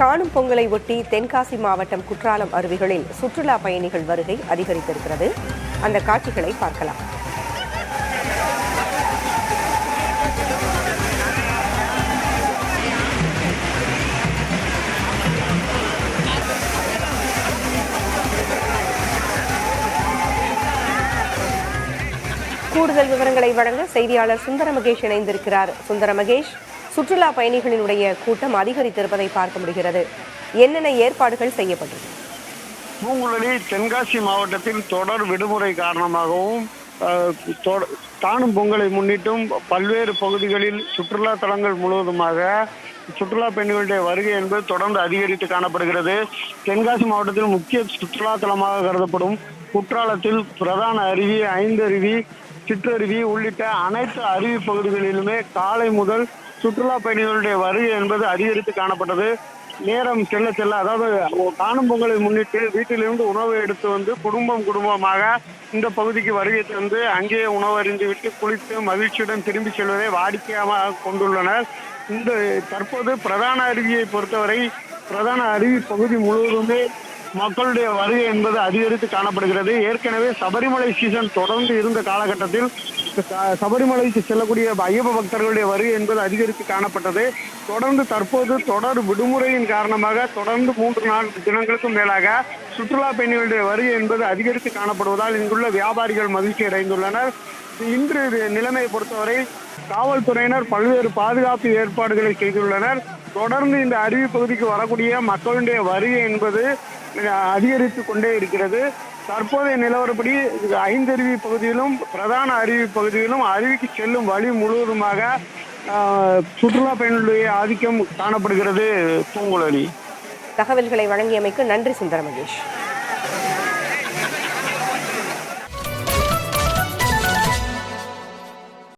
காணும் பொங்கலை ஒட்டி தென்காசி மாவட்டம் குற்றாலம் அருவிகளில் சுற்றுலா பயணிகள் வருகை அதிகரித்திருக்கிறது. அந்த காட்சிகளை பார்க்கலாம். கூடுதல் விவரங்களை வழங்க செய்தியாளர் சுந்தர மகேஷ் இணைந்திருக்கிறார். சுந்தர மகேஷ், சுற்றுலா பயணிகளினுடைய கூட்டம் அதிகரித்திருப்பதை பார்க்க முடிகிறது. என்னென்ன ஏற்பாடுகள் செய்யப்பட்டது? பூங்குழலி, தென்காசி மாவட்டத்தில் தொடர் விடுமுறை காரணமாகவும் காணும் பொங்கலை முன்னிட்டும் பல்வேறு பகுதிகளில் சுற்றுலா தலங்கள் முழுவதுமாக சுற்றுலா பயணிகளுடைய வருகை என்பது தொடர்ந்து அதிகரித்து காணப்படுகிறது. தென்காசி மாவட்டத்தில் முக்கிய சுற்றுலா தலமாக கருதப்படும் குற்றாலத்தில் பிரதான அருவி, 5 அருவி, சிற்றருவி உள்ளிட்ட அனைத்து அருவி பகுதிகளிலுமே காலை முதல் சுற்றுலா பயணிகளுடைய வருகை என்பது அதிகரித்து காணப்பட்டது. நேரம் செல்ல செல்ல, அதாவது காணும் பொங்கலை முன்னிட்டு வீட்டிலிருந்து உணவு எடுத்து வந்து குடும்பமாக இந்த பகுதிக்கு வருகை தந்து அங்கேயே உணவு அருந்தி விட்டு குளித்து மகிழ்ச்சியுடன் திரும்பி செல்வதை வாடிக்கையாக கொண்டுள்ளனர். இந்த தற்போது பிரதான அருவியை பொறுத்தவரை பிரதான அருவி பகுதி முழுவதுமே மக்களுடைய வருகை என்பது அதிகரித்து காணப்படுகிறது. ஏற்கனவே சபரிமலை சீசன் தொடர்ந்து இருந்த காலகட்டத்தில் சபரிமலைக்கு செல்லக்கூடிய ஐயப்ப பக்தர்களுடைய வருகை என்பது அதிகரித்து காணப்பட்டது. தொடர்ந்து தற்போது தொடர் விடுமுறையின் காரணமாக தொடர்ந்து 3-4 தினங்களுக்கும் மேலாக சுற்றுலா பயணிகளுடைய வருகை என்பது அதிகரித்து காணப்படுவதால் இங்குள்ள வியாபாரிகள் மகிழ்ச்சி அடைந்துள்ளனர். இன்று நிலைமையை பொறுத்தவரை காவல்துறையினர் பல்வேறு பாதுகாப்பு ஏற்பாடுகளை செய்துள்ளனர். தொடர்ந்து இந்த அருவி பகுதிக்கு வரக்கூடிய மக்களுடைய வருகை என்பது அதிகரித்து கொண்டே இருக்கிறது. தற்போதைய நிலவரப்படி 5 அருவி பகுதியிலும் பிரதான அருவி பகுதியிலும் அருவிக்கு செல்லும் வழி முழுவதுமாக சுற்றுலா பயணிகளுடைய ஆதிக்கம் காணப்படுகிறது. பூங்குழலி, தகவல்களை வழங்கியமைக்கு நன்றி சுந்தர மகேஷ்.